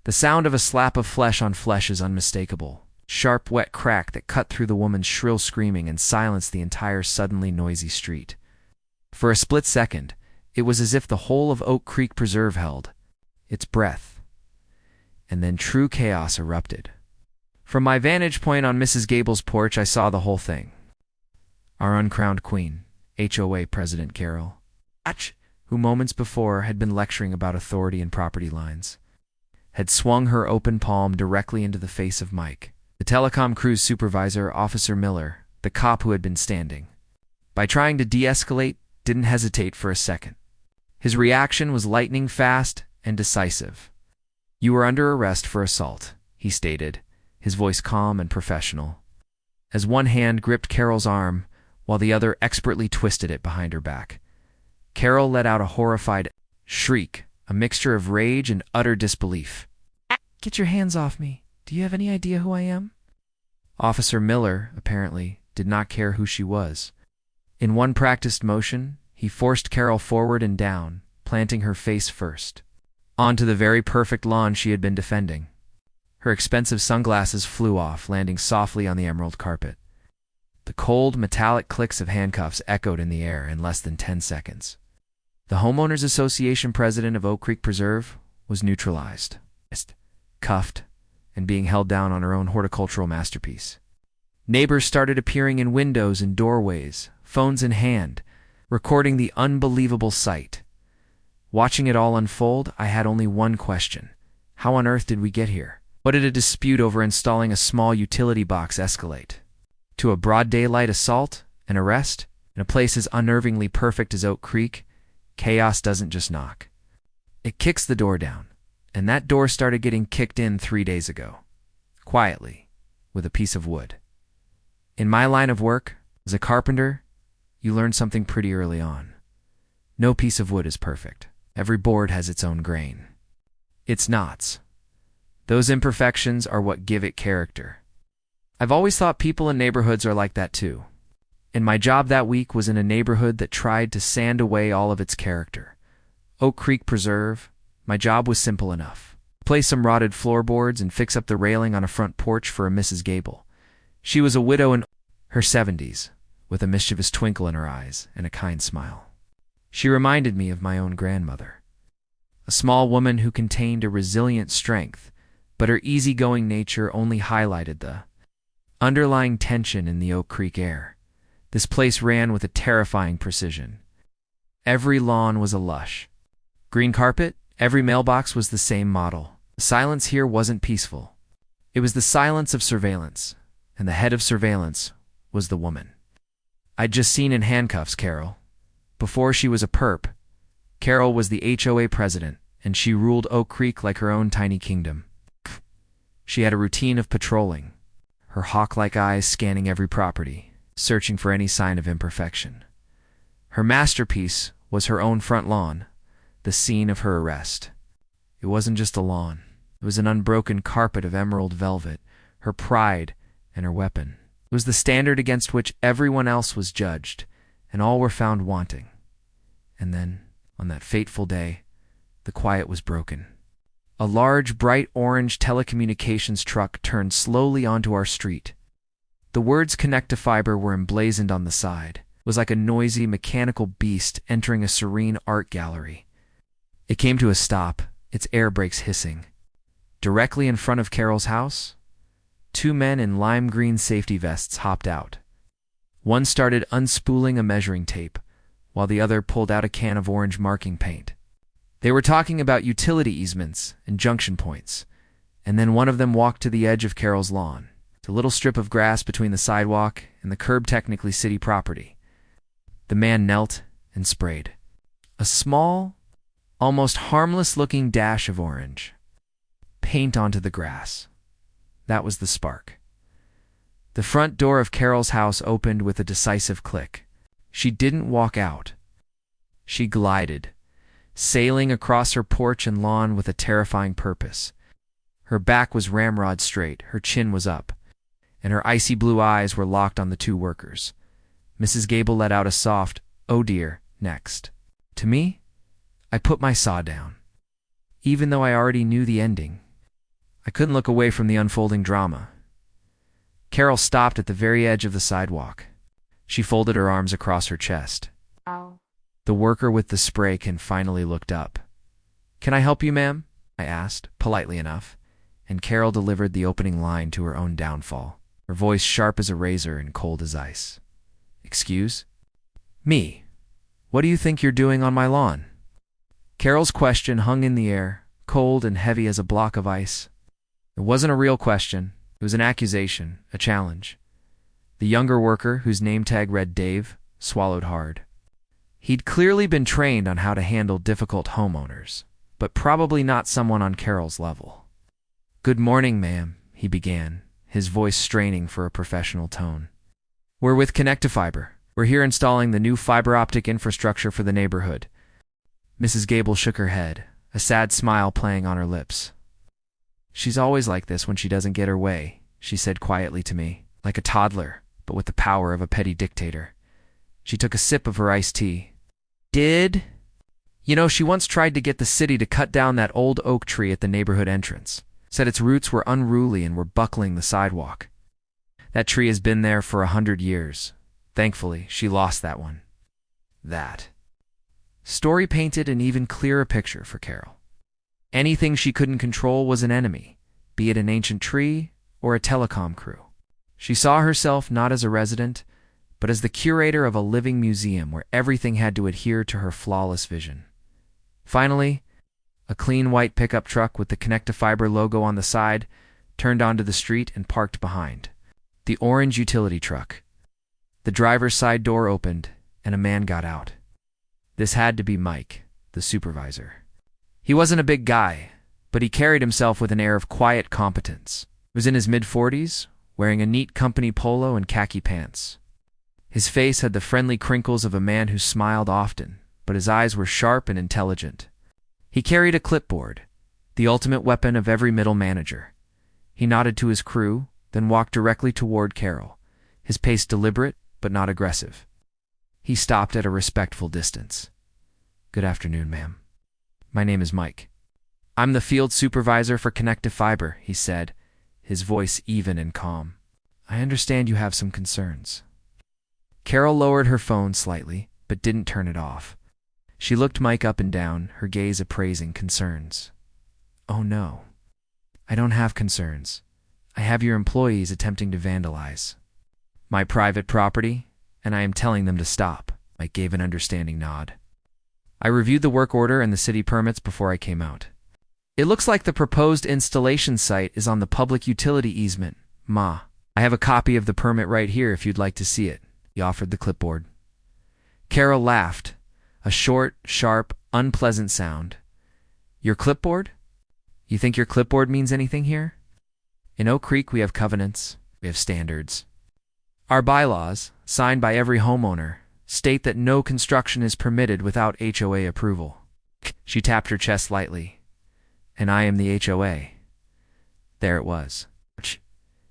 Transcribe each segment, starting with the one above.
The sound of a slap of flesh on flesh is unmistakable. Sharp, wet crack that cut through the woman's shrill screaming and silenced the entire suddenly noisy street. For a split second, it was as if the whole of Oak Creek Preserve held its breath. And then true chaos erupted. From my vantage point on Mrs. Gable's porch, I saw the whole thing. Our uncrowned queen, HOA President Carol, who moments before had been lecturing about authority and property lines, had swung her open palm directly into the face of Mike, the telecom crew's supervisor, Officer Miller, the cop who had been standing. By trying to de-escalate, didn't hesitate for a second. His reaction was lightning fast and decisive. "You are under arrest for assault," he stated, his voice calm and professional, as one hand gripped Carol's arm while the other expertly twisted it behind her back. Carol let out a horrified shriek, a mixture of rage and utter disbelief. "Get your hands off me. Do you have any idea who I am?" Officer Miller, apparently, did not care who she was. In one practiced motion, he forced Carol forward and down, planting her face first, onto the very perfect lawn she had been defending. Her expensive sunglasses flew off, landing softly on the emerald carpet. The cold, metallic clicks of handcuffs echoed in the air in less than 10 seconds. The Homeowners Association president of Oak Creek Preserve was neutralized, cuffed, and being held down on her own horticultural masterpiece. Neighbors started appearing in windows and doorways, phones in hand, recording the unbelievable sight. Watching it all unfold, I had only one question. How on earth did we get here? What did a dispute over installing a small utility box escalate to a broad daylight assault, an arrest? In a place as unnervingly perfect as Oak Creek, chaos doesn't just knock. It kicks the door down, and that door started getting kicked in 3 days ago, quietly, with a piece of wood. In my line of work, as a carpenter, you learn something pretty early on. No piece of wood is perfect. Every board has its own grain, its knots. Those imperfections are what give it character. I've always thought people in neighborhoods are like that too. And my job that week was in a neighborhood that tried to sand away all of its character. Oak Creek Preserve, my job was simple enough. Place some rotted floorboards and fix up the railing on a front porch for a Mrs. Gable. She was a widow in her 70s, with a mischievous twinkle in her eyes and a kind smile. She reminded me of my own grandmother, a small woman who contained a resilient strength, but her easygoing nature only highlighted the underlying tension in the Oak Creek air. This place ran with a terrifying precision. Every lawn was a lush green carpet, every mailbox was the same model. The silence here wasn't peaceful. It was the silence of surveillance, and the head of surveillance was the woman. I'd just seen in handcuffs Carol. Before she was a perp, Carol was the HOA president, and she ruled Oak Creek like her own tiny kingdom. She had a routine of patrolling, her hawk-like eyes scanning every property, searching for any sign of imperfection. Her masterpiece was her own front lawn, the scene of her arrest. It wasn't just a lawn. It was an unbroken carpet of emerald velvet, her pride and her weapon. It was the standard against which everyone else was judged, and all were found wanting. And then, on that fateful day, the quiet was broken. A large, bright orange telecommunications truck turned slowly onto our street. The words "Connect to Fiber" were emblazoned on the side. It was like a noisy, mechanical beast entering a serene art gallery. It came to a stop, its air brakes hissing. Directly in front of Carol's house, 2 men in lime green safety vests hopped out. One started unspooling a measuring tape, while the other pulled out a can of orange marking paint. They were talking about utility easements and junction points, and then one of them walked to the edge of Carol's lawn, the little strip of grass between the sidewalk and the curb, technically city property. The man knelt and sprayed a small, almost harmless-looking dash of orange paint onto the grass. That was the spark. The front door of Carol's house opened with a decisive click. She didn't walk out. She glided, sailing across her porch and lawn with a terrifying purpose. Her back was ramrod straight, her chin was up, and her icy blue eyes were locked on the 2 workers. Mrs. Gable let out a soft, "Oh dear," next. To me, I put my saw down. Even though I already knew the ending, I couldn't look away from the unfolding drama. Carol stopped at the very edge of the sidewalk. She folded her arms across her chest. Ow. The worker with the spray can finally looked up. "Can I help you, ma'am?" I asked, politely enough, and Carol delivered the opening line to her own downfall, her voice sharp as a razor and cold as ice. "Excuse? Me? What do you think you're doing on my lawn?" Carol's question hung in the air, cold and heavy as a block of ice. It wasn't a real question. It was an accusation, a challenge. The younger worker, whose name tag read Dave, swallowed hard. He'd clearly been trained on how to handle difficult homeowners, but probably not someone on Carol's level. "Good morning, ma'am," he began, his voice straining for a professional tone. "We're with Connect-to-Fiber. We're here installing the new fiber optic infrastructure for the neighborhood." Mrs. Gable shook her head, a sad smile playing on her lips. "She's always like this when she doesn't get her way," she said quietly to me, like a toddler, but with the power of a petty dictator. She took a sip of her iced tea. You know, she once tried to get the city to cut down that old oak tree at the neighborhood entrance. Said its roots were unruly and were buckling the sidewalk. That tree has been there for 100 years. Thankfully, she lost that one. That story painted an even clearer picture for Carol. Anything she couldn't control was an enemy, be it an ancient tree or a telecom crew. She saw herself not as a resident, but as the curator of a living museum where everything had to adhere to her flawless vision. Finally, a clean white pickup truck with the Connect-to-Fiber logo on the side turned onto the street and parked behind. The orange utility truck. The driver's side door opened, and a man got out. This had to be Mike, the supervisor. He wasn't a big guy, but he carried himself with an air of quiet competence. He was in his mid-40s, wearing a neat company polo and khaki pants. His face had the friendly crinkles of a man who smiled often, but his eyes were sharp and intelligent. He carried a clipboard, the ultimate weapon of every middle manager. He nodded to his crew, then walked directly toward Carol, his pace deliberate but not aggressive. He stopped at a respectful distance. "Good afternoon, ma'am. My name is Mike. I'm the field supervisor for Connect-to-Fiber," he said, his voice even and calm. "I understand you have some concerns." Carol lowered her phone slightly, but didn't turn it off. She looked Mike up and down, her gaze appraising concerns. "Oh no. I don't have concerns. I have your employees attempting to vandalize my private property, and I am telling them to stop." Mike gave an understanding nod. "I reviewed the work order and the city permits before I came out. It looks like the proposed installation site is on the public utility easement, Ma. I have a copy of the permit right here if you'd like to see it." He offered the clipboard. Carol laughed, a short, sharp, unpleasant sound. "Your clipboard? You think your clipboard means anything here? In Oak Creek, we have covenants, we have standards. Our bylaws, signed by every homeowner, state that no construction is permitted without HOA approval." She tapped her chest lightly. "And I am the HOA." There it was.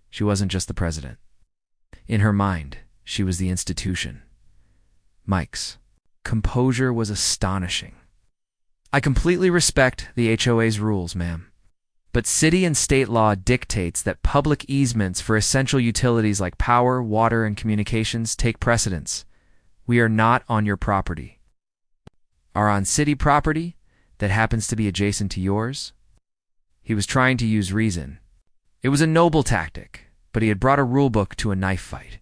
She wasn't just the president. In her mind, she was the institution. Mike's composure was astonishing. "I completely respect the HOA's rules, ma'am. But city and state law dictates that public easements for essential utilities like power, water, and communications take precedence. We are not on your property. Are on city property that happens to be adjacent to yours?" He was trying to use reason. It was a noble tactic, but he had brought a rulebook to a knife fight.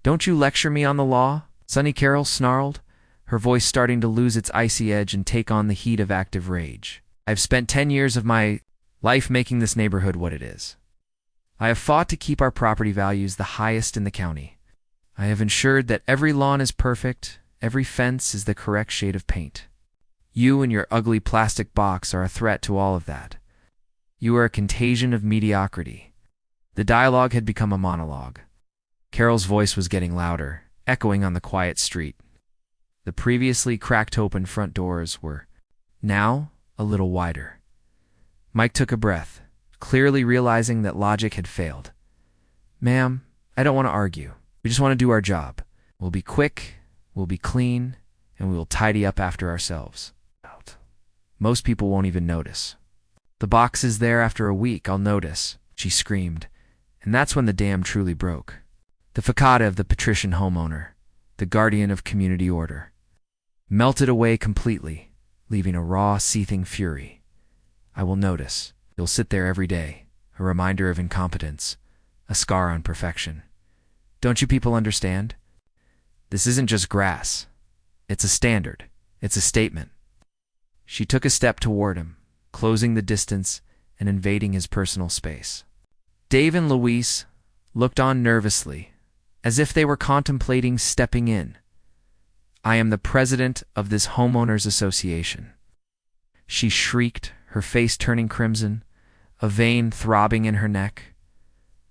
"Don't you lecture me on the law?" Sonny Carol snarled, her voice starting to lose its icy edge and take on the heat of active rage. "I've spent 10 years of my life making this neighborhood what it is. I have fought to keep our property values the highest in the county. I have ensured that every lawn is perfect, every fence is the correct shade of paint. You and your ugly plastic box are a threat to all of that. You are a contagion of mediocrity." The dialogue had become a monologue. Carol's voice was getting louder, echoing on the quiet street. The previously cracked open front doors were now a little wider. Mike took a breath, clearly realizing that logic had failed. "Ma'am, I don't want to argue. We just want to do our job. We'll be quick, we'll be clean, and we will tidy up after ourselves. Most people won't even notice." The box is there after a week, I'll notice, she screamed, and that's when the dam truly broke. The facade of the patrician homeowner, the guardian of community order, melted away completely, leaving a raw, seething fury. I will notice. You'll sit there every day, a reminder of incompetence, a scar on perfection. Don't you people understand? This isn't just grass. It's a standard. It's a statement. She took a step toward him, closing the distance and invading his personal space. Dave and Luis looked on nervously, as if they were contemplating stepping in. I am the president of this Homeowners Association. She shrieked, her face turning crimson, a vein throbbing in her neck.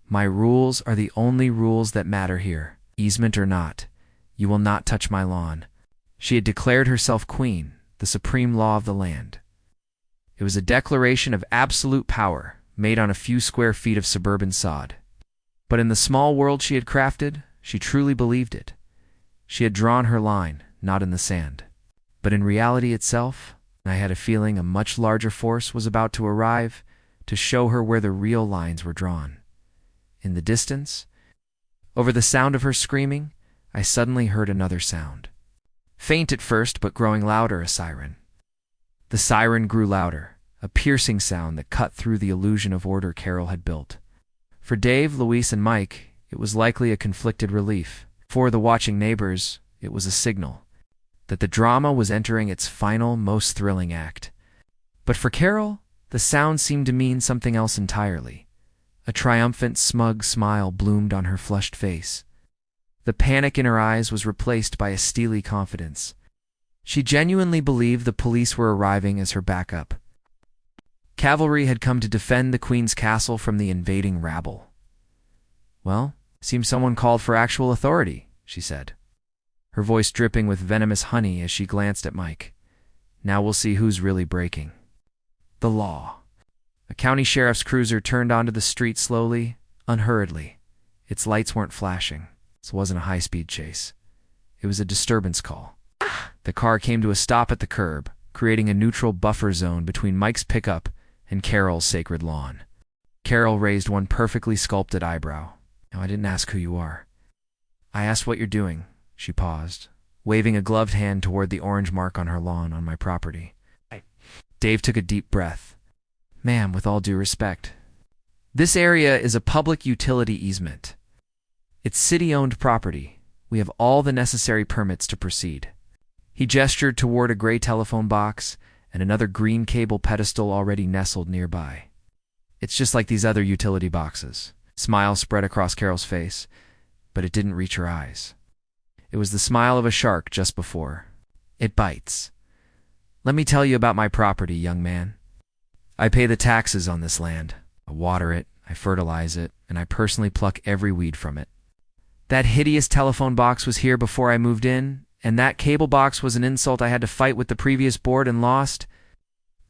My rules are the only rules that matter here, easement or not. You will not touch my lawn. She had declared herself queen, the supreme law of the land. It was a declaration of absolute power, made on a few square feet of suburban sod. But in the small world she had crafted, she truly believed it. She had drawn her line, not in the sand. But in reality itself, I had a feeling a much larger force was about to arrive to show her where the real lines were drawn. In the distance, over the sound of her screaming, I suddenly heard another sound. Faint at first, but growing louder, a siren. The siren grew louder, a piercing sound that cut through the illusion of order Carol had built. For Dave, Luis, and Mike, it was likely a conflicted relief. For the watching neighbors, it was a signal that the drama was entering its final, most thrilling act. But for Carol, the sound seemed to mean something else entirely. A triumphant, smug smile bloomed on her flushed face. The panic in her eyes was replaced by a steely confidence. She genuinely believed the police were arriving as her backup. Cavalry had come to defend the Queen's castle from the invading rabble. Well, seems someone called for actual authority, she said, her voice dripping with venomous honey as she glanced at Mike. Now we'll see who's really breaking the law. A county sheriff's cruiser turned onto the street slowly, unhurriedly. Its lights weren't flashing. This wasn't a high-speed chase. It was a disturbance call. The car came to a stop at the curb, creating a neutral buffer zone between Mike's pickup and Carol's sacred lawn. Carol raised one perfectly sculpted eyebrow. "No, I didn't ask who you are. I asked what you're doing." She paused, waving a gloved hand toward the orange mark on her lawn on my property. Dave took a deep breath. "Ma'am, with all due respect, this area is a public utility easement. It's city-owned property. We have all the necessary permits to proceed." He gestured toward a gray telephone box and another green cable pedestal already nestled nearby. "It's just like these other utility boxes." Smile spread across Carol's face, but it didn't reach her eyes. It was the smile of a shark just before. "It bites. Let me tell you about my property, young man. I pay the taxes on this land. I water it, I fertilize it, and I personally pluck every weed from it. That hideous telephone box was here before I moved in, and that cable box was an insult I had to fight with the previous board and lost.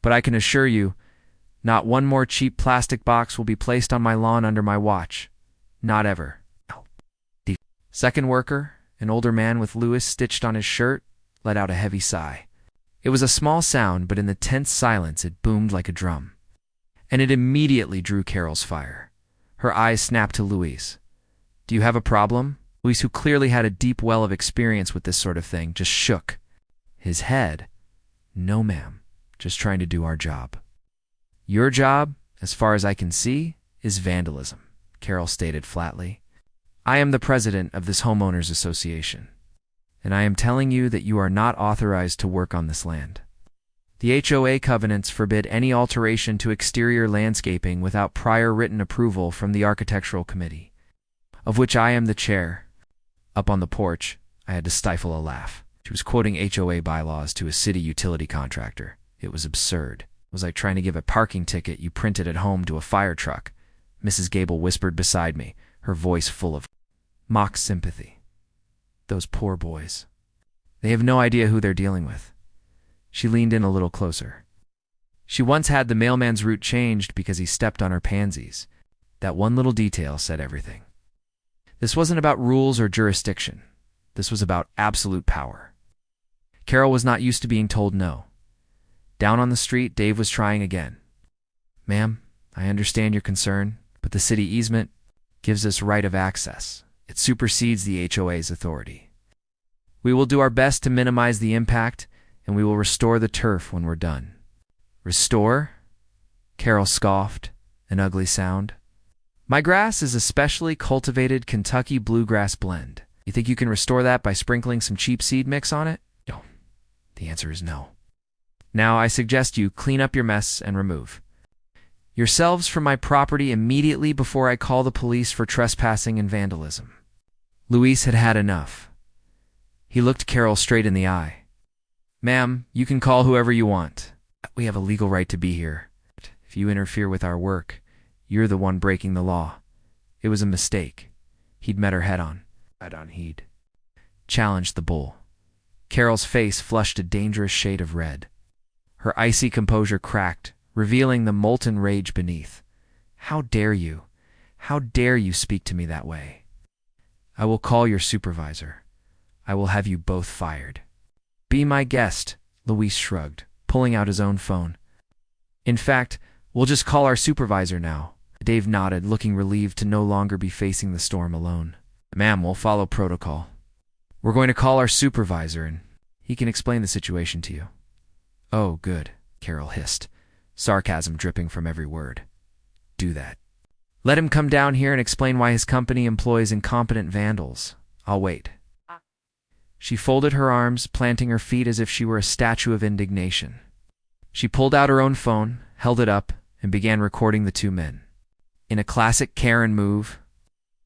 But I can assure you, not one more cheap plastic box will be placed on my lawn under my watch. Not ever." The second worker, an older man with Lewis stitched on his shirt, let out a heavy sigh. It was a small sound, but in the tense silence it boomed like a drum. And it immediately drew Carol's fire. Her eyes snapped to Luis. "Do you have a problem?" Luis, who clearly had a deep well of experience with this sort of thing, just shook his head. "No, ma'am. Just trying to do our job." "Your job, as far as I can see, is vandalism," Carol stated flatly. "I am the president of this Homeowners Association, and I am telling you that you are not authorized to work on this land. The HOA covenants forbid any alteration to exterior landscaping without prior written approval from the Architectural Committee, of which I am the chair." Up on the porch, I had to stifle a laugh. She was quoting HOA bylaws to a city utility contractor. It was absurd. It was like trying to give a parking ticket you printed at home to a fire truck. Mrs. Gable whispered beside me, her voice full of mock sympathy. "Those poor boys. They have no idea who they're dealing with." She leaned in a little closer. She once had the mailman's route changed because he stepped on her pansies. That one little detail said everything. This wasn't about rules or jurisdiction. This was about absolute power. Carol was not used to being told no. Down on the street, Dave was trying again. Ma'am, I understand your concern, but the city easement gives us right of access. It supersedes the HOA's authority. We will do our best to minimize the impact, and we will restore the turf when we're done. Restore? Carol scoffed, an ugly sound. My grass is a specially cultivated Kentucky bluegrass blend. You think you can restore that by sprinkling some cheap seed mix on it? No. The answer is no. Now I suggest you clean up your mess and remove yourselves from my property immediately before I call the police for trespassing and vandalism. Luis had had enough. He looked Carol straight in the eye. Ma'am, you can call whoever you want. We have a legal right to be here. If you interfere with our work, you're the one breaking the law. It was a mistake. He'd met her head-on. He'd challenged the bull. Carol's face flushed a dangerous shade of red. Her icy composure cracked, revealing the molten rage beneath. How dare you? How dare you speak to me that way? I will call your supervisor. I will have you both fired. Be my guest, Luis shrugged, pulling out his own phone. In fact, we'll just call our supervisor now. Dave nodded, looking relieved to no longer be facing the storm alone. Ma'am, we'll follow protocol. We're going to call our supervisor, and he can explain the situation to you. Oh, good, Carol hissed, sarcasm dripping from every word. Do that. Let him come down here and explain why his company employs incompetent vandals. I'll wait. She folded her arms, planting her feet as if she were a statue of indignation. She pulled out her own phone, held it up, and began recording the two men. In a classic Karen move,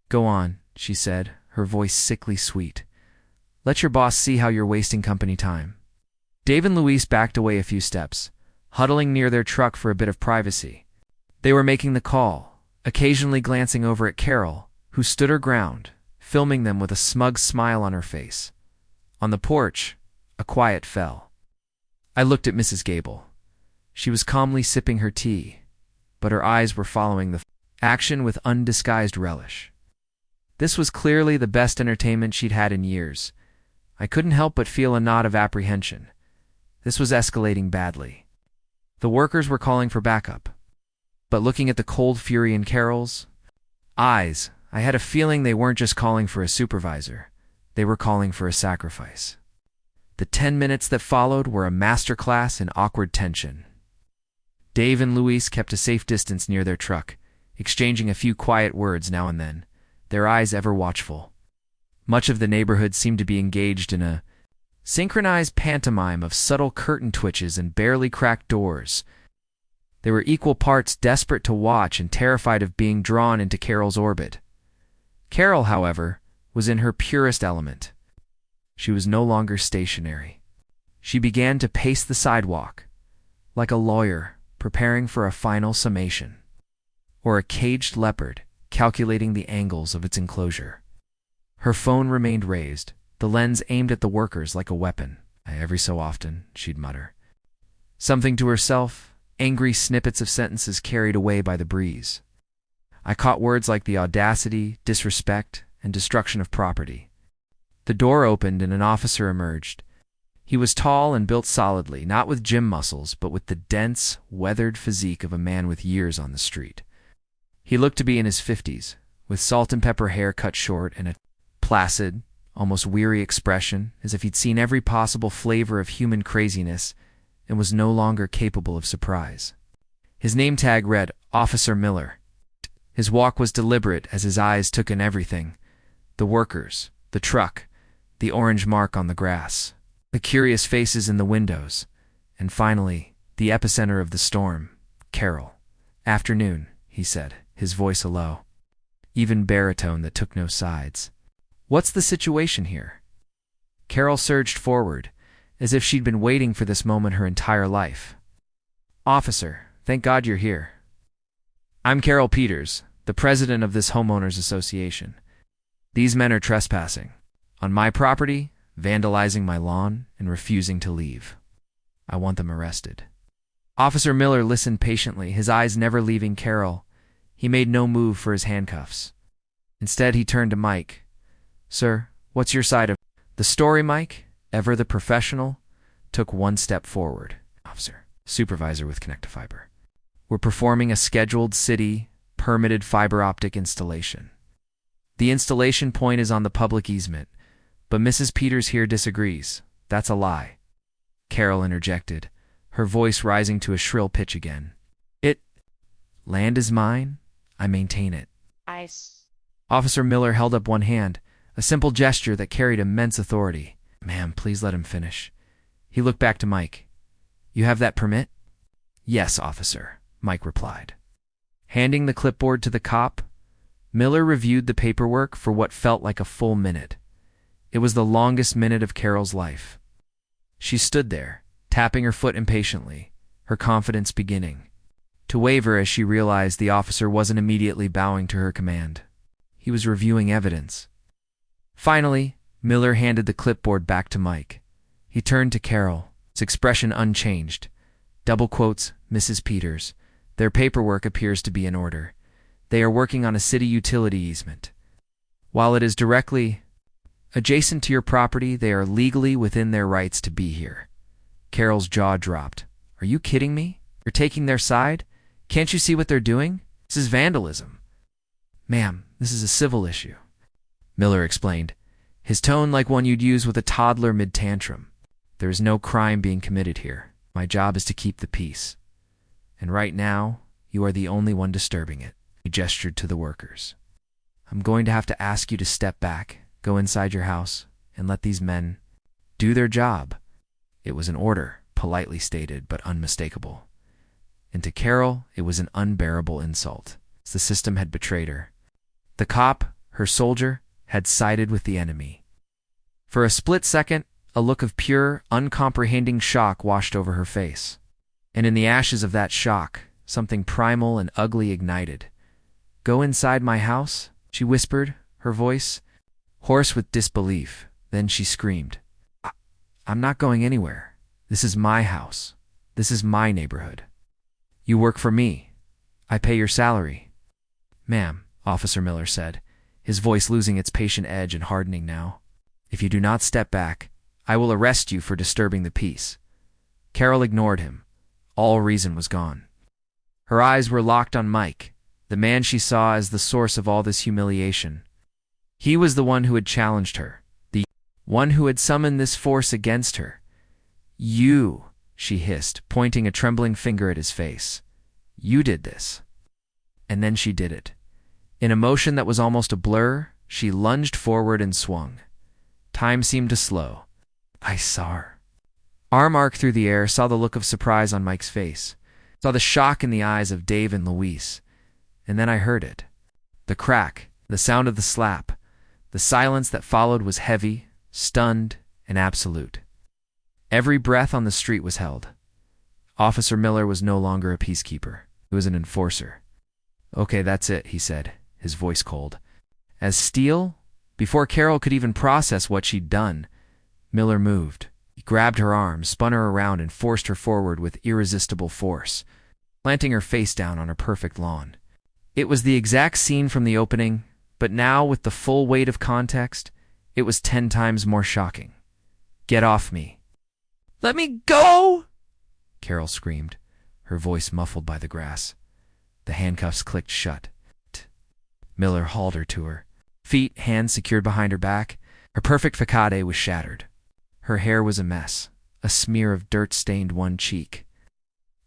"Go on," she said, her voice sickly sweet. "Let your boss see how you're wasting company time." Dave and Luis backed away a few steps, huddling near their truck for a bit of privacy. They were making the call, occasionally glancing over at Carol, who stood her ground, filming them with a smug smile on her face. On the porch, a quiet fell. I looked at Mrs. Gable. She was calmly sipping her tea, but her eyes were following the action with undisguised relish. This was clearly the best entertainment she'd had in years. I couldn't help but feel a knot of apprehension. This was escalating badly. The workers were calling for backup. But looking at the cold fury in Carol's eyes, I had a feeling they weren't just calling for a supervisor. They were calling for a sacrifice. The 10 minutes that followed were a masterclass in awkward tension. Dave and Luis kept a safe distance near their truck, exchanging a few quiet words now and then, their eyes ever watchful. Much of the neighborhood seemed to be engaged in a synchronized pantomime of subtle curtain twitches and barely cracked doors. They were equal parts desperate to watch and terrified of being drawn into Carol's orbit. Carol, however, was in her purest element. She was no longer stationary. She began to pace the sidewalk, like a lawyer preparing for a final summation, or a caged leopard calculating the angles of its enclosure. Her phone remained raised, the lens aimed at the workers like a weapon. Every so often, she'd mutter something to herself, angry snippets of sentences carried away by the breeze. I caught words like the audacity, disrespect, and destruction of property. The door opened and an officer emerged. He was tall and built solidly, not with gym muscles, but with the dense, weathered physique of a man with years on the street. He looked to be in his 50s, with salt and pepper hair cut short and a placid, almost weary expression, as if he'd seen every possible flavor of human craziness and was no longer capable of surprise. His name tag read Officer Miller. His walk was deliberate as his eyes took in everything: the workers, the truck, the orange mark on the grass, the curious faces in the windows, and finally, the epicenter of the storm, Carol. "Afternoon," he said, his voice a low, even baritone that took no sides. "What's the situation here?" Carol surged forward, as if she'd been waiting for this moment her entire life. "Officer, thank God you're here. I'm Carol Peters, the president of this Homeowners Association. These men are trespassing on my property, vandalizing my lawn, and refusing to leave. I want them arrested." Officer Miller listened patiently, his eyes never leaving Carol. He made no move for his handcuffs. Instead, he turned to Mike. "Sir, what's your side of the story?" Mike, ever the professional, took one step forward. "Officer, supervisor with Connect-to-Fiber. were performing a scheduled city permitted fiber optic installation. The installation point is on the public easement, but Mrs. Peters here disagrees. That's a lie, Carol interjected, her voice rising to a shrill pitch again. Land is mine. I maintain it. Officer Miller held up one hand, a simple gesture that carried immense authority. Ma'am, please let him finish. He looked back to Mike. You have that permit? Yes, officer, Mike replied. Handing the clipboard to the cop, Miller reviewed the paperwork for what felt like a full minute. It was the longest minute of Carol's life. She stood there, tapping her foot impatiently, her confidence beginning to waver as she realized the officer wasn't immediately bowing to her command. He was reviewing evidence. Finally, Miller handed the clipboard back to Mike. He turned to Carol, his expression unchanged. Double quotes, Mrs. Peters. Their paperwork appears to be in order. They are working on a city utility easement. While it is directly adjacent to your property, they are legally within their rights to be here. Carol's jaw dropped. Are you kidding me? You're taking their side? Can't you see what they're doing? This is vandalism. Ma'am, this is a civil issue, Miller explained, his tone like one you'd use with a toddler mid-tantrum. There is no crime being committed here. My job is to keep the peace. And right now, you are the only one disturbing it. He gestured to the workers. I'm going to have to ask you to step back, go inside your house, and let these men do their job. It was an order, politely stated, but unmistakable. And to Carol, it was an unbearable insult. The system had betrayed her. The cop, her soldier, had sided with the enemy. For a split second, a look of pure, uncomprehending shock washed over her face. And in the ashes of that shock, something primal and ugly ignited. Go inside my house? She whispered, her voice hoarse with disbelief. Then she screamed. I'm not going anywhere. This is my house. This is my neighborhood. You work for me. I pay your salary. Ma'am, Officer Miller said, his voice losing its patient edge and hardening now. If you do not step back, I will arrest you for disturbing the peace. Carol ignored him. All reason was gone. Her eyes were locked on Mike, the man she saw as the source of all this humiliation. He was the one who had challenged her, the one who had summoned this force against her. You, she hissed, pointing a trembling finger at his face. You did this. And then she did it. In a motion that was almost a blur, she lunged forward and swung. Time seemed to slow. I saw her. Arm arc through the air, saw the look of surprise on Mike's face, saw the shock in the eyes of Dave and Luis. And then I heard it. The crack, the sound of the slap. The silence that followed was heavy, stunned, and absolute. Every breath on the street was held. Officer Miller was no longer a peacekeeper. He was an enforcer. Okay, that's it, he said, his voice cold. As steel, before Carol could even process what she'd done, Miller moved. He grabbed her arm, spun her around, and forced her forward with irresistible force, planting her face down on her perfect lawn. It was the exact scene from the opening, but now, with the full weight of context, it was 10 times more shocking. Get off me. Let me go! Carol screamed, her voice muffled by the grass. The handcuffs clicked shut. Miller hauled her to her. Feet, hands secured behind her back. Her perfect facade was shattered. Her hair was a mess, a smear of dirt stained one cheek.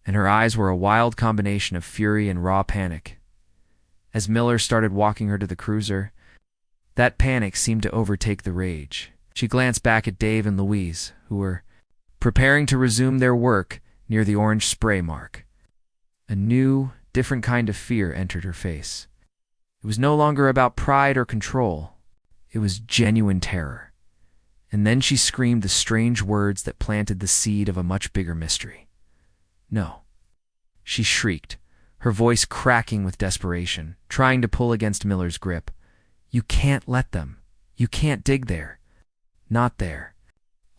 And her eyes were a wild combination of fury and raw panic. As Miller started walking her to the cruiser, that panic seemed to overtake the rage. She glanced back at Dave and Louise, who were preparing to resume their work near the orange spray mark. A new, different kind of fear entered her face. It was no longer about pride or control. It was genuine terror. And then she screamed the strange words that planted the seed of a much bigger mystery. No. She shrieked, her voice cracking with desperation, trying to pull against Miller's grip. You can't let them. You can't dig there. Not there.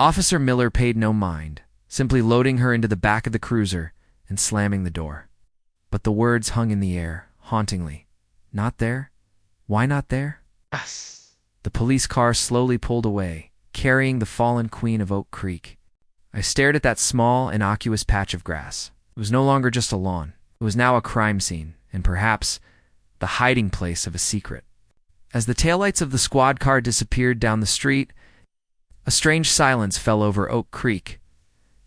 Officer Miller paid no mind, simply loading her into the back of the cruiser and slamming the door. But the words hung in the air, hauntingly. Not there? Why not there? Us. The police car slowly pulled away, carrying the fallen queen of Oak Creek. I stared at that small, innocuous patch of grass. It was no longer just a lawn. It was now a crime scene, and perhaps the hiding place of a secret. As the taillights of the squad car disappeared down the street, a strange silence fell over Oak Creek.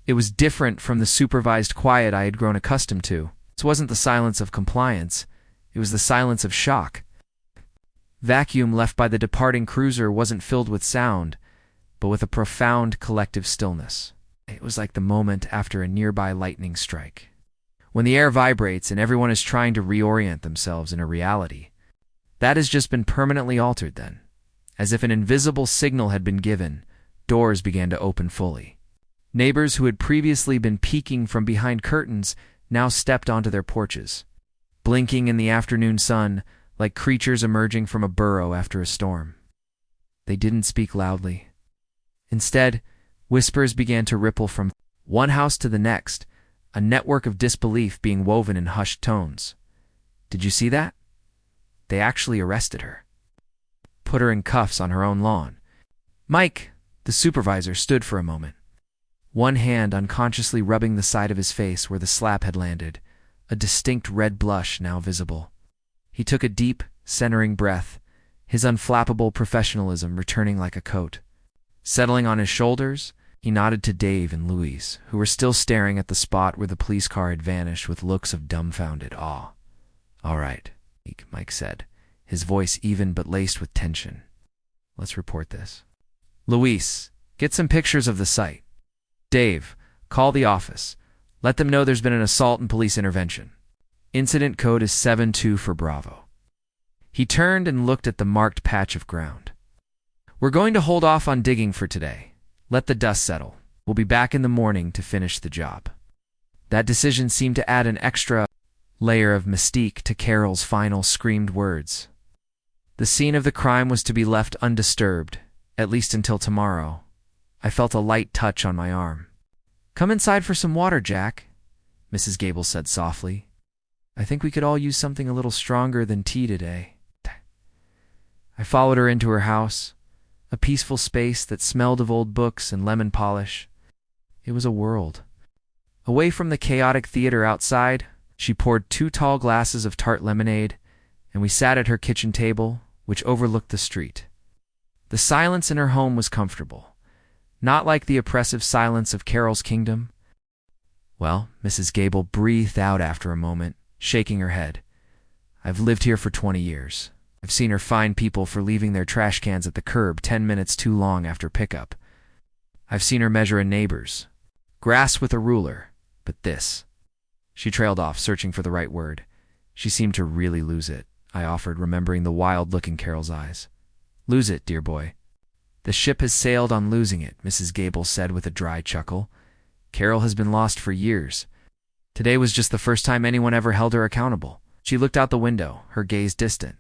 It was different from the supervised quiet I had grown accustomed to. This wasn't the silence of compliance. It was the silence of shock. Vacuum left by the departing cruiser wasn't filled with sound, but with a profound collective stillness. It was like the moment after a nearby lightning strike, when the air vibrates and everyone is trying to reorient themselves in a reality that has just been permanently altered. Then, as if an invisible signal had been given, doors began to open fully. Neighbors who had previously been peeking from behind curtains now stepped onto their porches, blinking in the afternoon sun like creatures emerging from a burrow after a storm. They didn't speak loudly. Instead, whispers began to ripple from one house to the next, a network of disbelief being woven in hushed tones. "Did you see that? They actually arrested her. Put her in cuffs on her own lawn." Mike, the supervisor, stood for a moment, one hand unconsciously rubbing the side of his face where the slap had landed, a distinct red blush now visible. He took a deep, centering breath, his unflappable professionalism returning like a coat. Settling on his shoulders, he nodded to Dave and Louise, who were still staring at the spot where the police car had vanished with looks of dumbfounded awe. "All right," Mike said, his voice even but laced with tension. "Let's report this. Louise, get some pictures of the site. Dave, call the office. Let them know there's been an assault and police intervention. Incident code is 72 for Bravo." He turned and looked at the marked patch of ground. "We're going to hold off on digging for today. Let the dust settle. We'll be back in the morning to finish the job." That decision seemed to add an extra layer of mystique to Carol's final screamed words. The scene of the crime was to be left undisturbed, at least until tomorrow. I felt a light touch on my arm. "Come inside for some water, Jack," Mrs. Gable said softly. "I think we could all use something a little stronger than tea today." I followed her into her house, a peaceful space that smelled of old books and lemon polish. It was a world. Away from the chaotic theater outside, she poured 2 tall glasses of tart lemonade, and we sat at her kitchen table, which overlooked the street. The silence in her home was comfortable, not like the oppressive silence of Carol's kingdom. "Well," Mrs. Gable breathed out after a moment, shaking her head. "I've lived here for 20 years. I've seen her fine people for leaving their trash cans at the curb 10 minutes too long after pickup. I've seen her measure a neighbor's grass with a ruler, but this—" She trailed off, searching for the right word. She seemed to really lose it, I offered, remembering the wild look in Carol's eyes. "Lose it, dear boy." "The ship has sailed on losing it," Mrs. Gable said with a dry chuckle. "Carol has been lost for years. Today was just the first time anyone ever held her accountable." She looked out the window, her gaze distant.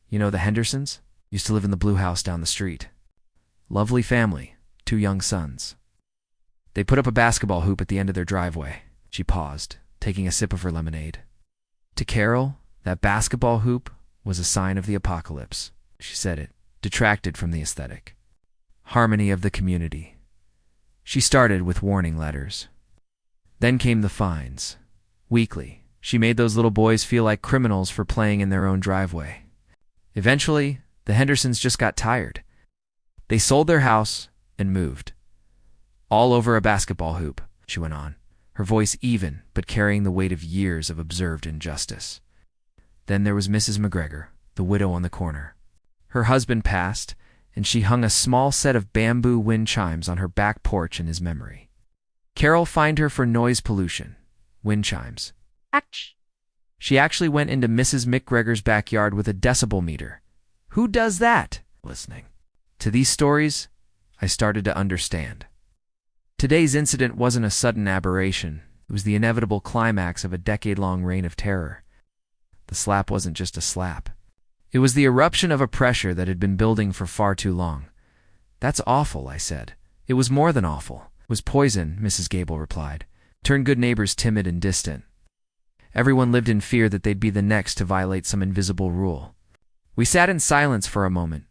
"You know the Hendersons? Used to live in the blue house down the street. Lovely family, 2 young sons. They put up a basketball hoop at the end of their driveway." She paused, taking a sip of her lemonade. "To Carol, that basketball hoop was a sign of the apocalypse." She said it, detracted from the aesthetic. "Harmony of the community." She started with warning letters. Then came the fines. Weekly, she made those little boys feel like criminals for playing in their own driveway. Eventually, the Hendersons just got tired. They sold their house and moved. "All over a basketball hoop," she went on, her voice even but carrying the weight of years of observed injustice. Then there was Mrs. McGregor, the widow on the corner. Her husband passed, and she hung a small set of bamboo wind chimes on her back porch in his memory. Carol fined her for noise pollution. Wind chimes. Ouch. She actually went into Mrs. McGregor's backyard with a decibel meter. Who does that? Listening to these stories, I started to understand. Today's incident wasn't a sudden aberration. It was the inevitable climax of a decade-long reign of terror. The slap wasn't just a slap. It was the eruption of a pressure that had been building for far too long. "That's awful," I said. "It was more than awful. It was poison," Mrs. Gable replied. "Turned good neighbors timid and distant. Everyone lived in fear that they'd be the next to violate some invisible rule." We sat in silence for a moment,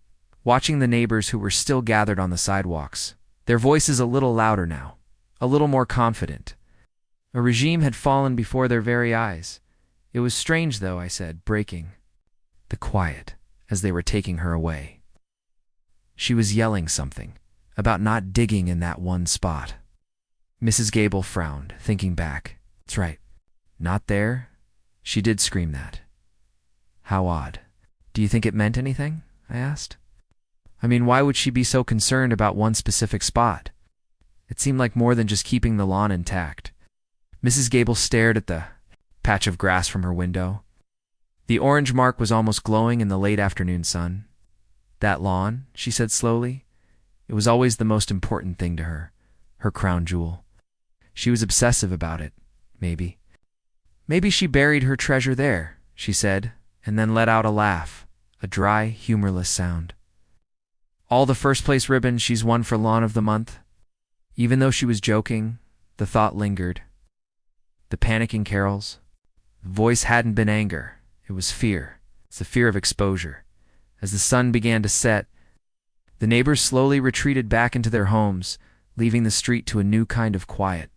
watching the neighbors who were still gathered on the sidewalks, their voices a little louder now, a little more confident. A regime had fallen before their very eyes, It was strange, though, I said, breaking the quiet as they were taking her away. She was yelling something about not digging in that one spot. Mrs. Gable frowned, thinking back. That's right. Not there? She did scream that. How odd. Do you think it meant anything? I asked. I mean, why would she be so concerned about one specific spot? It seemed like more than just keeping the lawn intact. Mrs. Gable stared at the patch of grass from her window. The orange mark was almost glowing in the late afternoon sun. That lawn, she said slowly, it was always the most important thing to her, her crown jewel. She was obsessive about it, maybe. Maybe she buried her treasure there, she said, and then let out a laugh, a dry, humorless sound. All the first-place ribbons she's won for Lawn of the Month. Even though she was joking, the thought lingered. The panicking carols. The voice hadn't been anger. It was fear. It's the fear of exposure. As the sun began to set, the neighbors slowly retreated back into their homes, leaving the street to a new kind of quiet.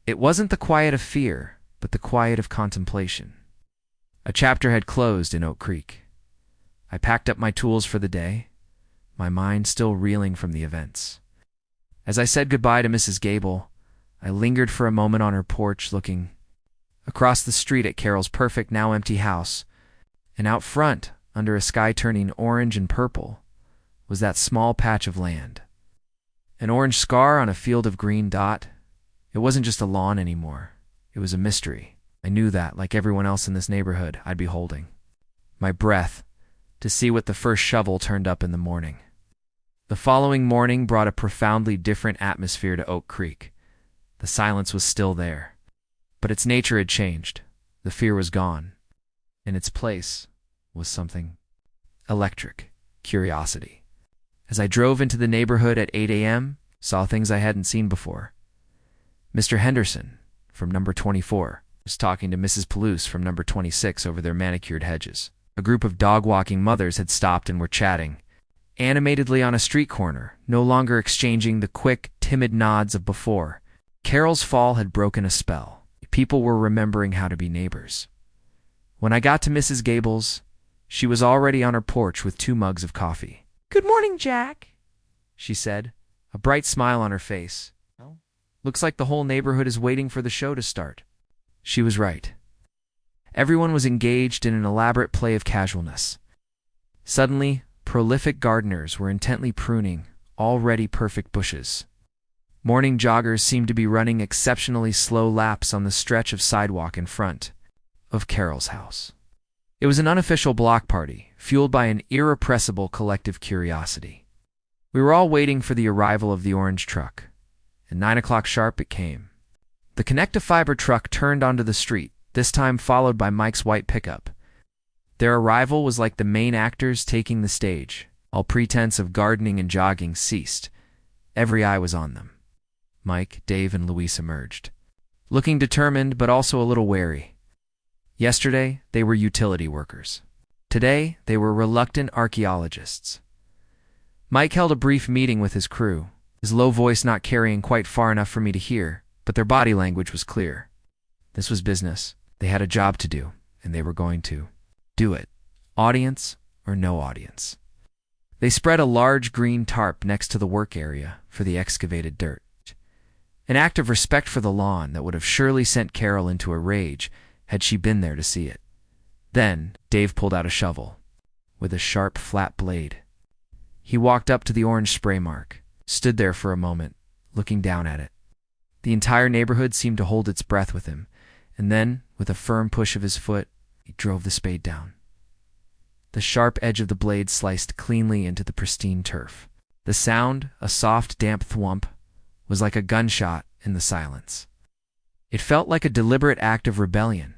It wasn't the quiet of fear, but the quiet of contemplation. A chapter had closed in Oak Creek. I packed up my tools for the day, my mind still reeling from the events. As I said goodbye to Mrs. Gable, I lingered for a moment on her porch, looking across the street at Carol's perfect, now empty house, and out front, under a sky turning orange and purple, was that small patch of land. An orange scar on a field of green dot. It wasn't just a lawn anymore. It was a mystery. I knew that, like everyone else in this neighborhood, I'd be holding my breath to see what the first shovel turned up in the morning. The following morning brought a profoundly different atmosphere to Oak Creek. The silence was still there, but its nature had changed. The fear was gone. In its place was something electric, curiosity. As I drove into the neighborhood at 8 a.m., saw things I hadn't seen before. Mr. Henderson, from number 24, was talking to Mrs. Palouse from number 26 over their manicured hedges. A group of dog-walking mothers had stopped and were chatting, animatedly on a street corner, no longer exchanging the quick, timid nods of before. Carol's fall had broken a spell. People were remembering how to be neighbors. When I got to Mrs. Gable's, she was already on her porch with 2 mugs of coffee. "Good morning, Jack," she said, a bright smile on her face. "Looks like the whole neighborhood is waiting for the show to start." She was right. Everyone was engaged in an elaborate play of casualness. Suddenly, prolific gardeners were intently pruning already perfect bushes. Morning joggers seemed to be running exceptionally slow laps on the stretch of sidewalk in front of Carol's house. It was an unofficial block party, fueled by an irrepressible collective curiosity. We were all waiting for the arrival of the orange truck. At 9 o'clock sharp it came. The Connect-A-Fiber truck turned onto the street, this time followed by Mike's white pickup. Their arrival was like the main actors taking the stage. All pretense of gardening and jogging ceased. Every eye was on them. Mike, Dave, and Luis emerged, looking determined but also a little wary. Yesterday, they were utility workers. Today, they were reluctant archaeologists. Mike held a brief meeting with his crew, his low voice not carrying quite far enough for me to hear, but their body language was clear. This was business. They had a job to do, and they were going to do it, audience or no audience. They spread a large green tarp next to the work area for the excavated dirt. An act of respect for the lawn that would have surely sent Carol into a rage had she been there to see it. Then Dave pulled out a shovel with a sharp, flat blade. He walked up to the orange spray mark, stood there for a moment, looking down at it. The entire neighborhood seemed to hold its breath with him, and then, with a firm push of his foot, he drove the spade down. The sharp edge of the blade sliced cleanly into the pristine turf. The sound, a soft, damp thwomp, was like a gunshot in the silence. It felt like a deliberate act of rebellion,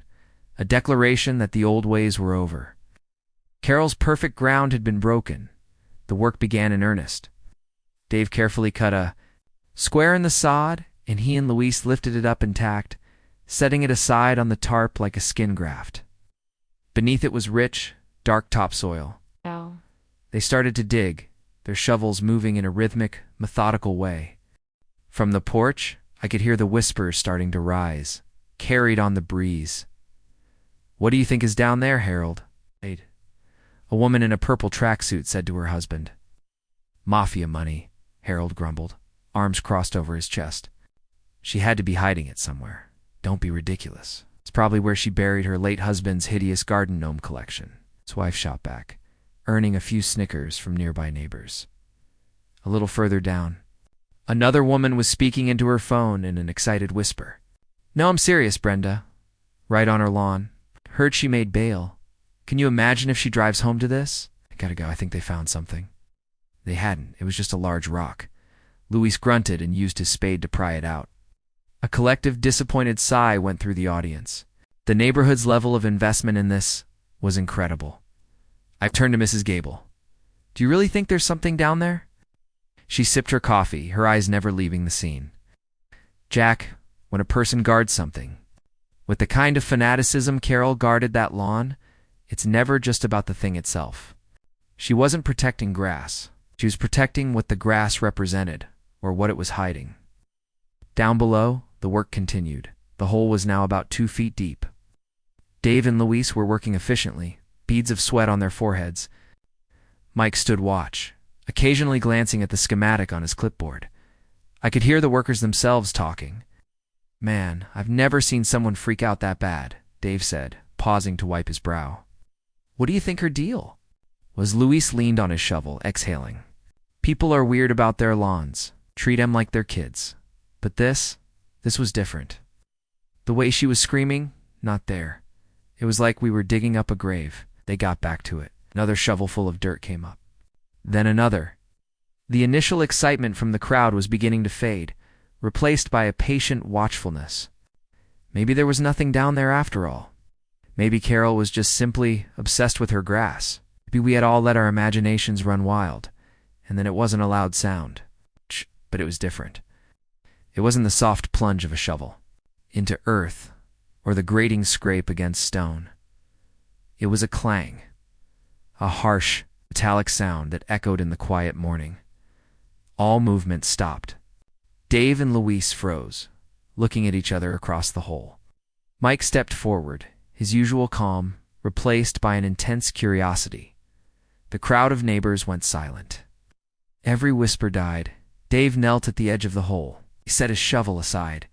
a declaration that the old ways were over. Carol's perfect ground had been broken. The work began in earnest. Dave carefully cut a square in the sod, and he and Luis lifted it up intact, setting it aside on the tarp like a skin graft. Beneath it was rich, dark topsoil. Oh. They started to dig, their shovels moving in a rhythmic, methodical way. From the porch, I could hear the whispers starting to rise, carried on the breeze. "What do you think is down there, Harold?" A woman in a purple tracksuit said to her husband. "Mafia money," Harold grumbled, arms crossed over his chest. "She had to be hiding it somewhere. Don't be ridiculous. It's probably where she buried her late husband's hideous garden gnome collection." His wife shot back, earning a few snickers from nearby neighbors. A little further down, another woman was speaking into her phone in an excited whisper. "No, I'm serious, Brenda. Right on her lawn. Heard she made bail. Can you imagine if she drives home to this?" "I gotta go. I think they found something." They hadn't. It was just a large rock. Luis grunted and used his spade to pry it out. A collective disappointed sigh went through the audience. The neighborhood's level of investment in this was incredible. I turned to Mrs. Gable. "Do you really think there's something down there?" She sipped her coffee, her eyes never leaving the scene. "Jack, when a person guards something, with the kind of fanaticism Carol guarded that lawn, it's never just about the thing itself. She wasn't protecting grass. She was protecting what the grass represented, or what it was hiding." Down below, the work continued. The hole was now about 2 feet deep. Dave and Luis were working efficiently, beads of sweat on their foreheads. Mike stood watch, occasionally glancing at the schematic on his clipboard. I could hear the workers themselves talking. "Man, I've never seen someone freak out that bad," Dave said, pausing to wipe his brow. "What do you think her deal was?" Luis leaned on his shovel, exhaling. "People are weird about their lawns, treat 'em like they're kids. But this was different. The way she was screaming, not there. It was like we were digging up a grave." They got back to it. Another shovelful of dirt came up. Then another. The initial excitement from the crowd was beginning to fade, replaced by a patient watchfulness. Maybe there was nothing down there after all. Maybe Carol was just simply obsessed with her grass. Maybe we had all let our imaginations run wild, and then it wasn't a loud sound. But it was different. It wasn't the soft plunge of a shovel into earth or the grating scrape against stone. It was a clang, a harsh, metallic sound that echoed in the quiet morning. All movement stopped. Dave and Luis froze, looking at each other across the hole. Mike stepped forward, his usual calm replaced by an intense curiosity. The crowd of neighbors went silent. Every whisper died. Dave knelt at the edge of the hole. He set his shovel aside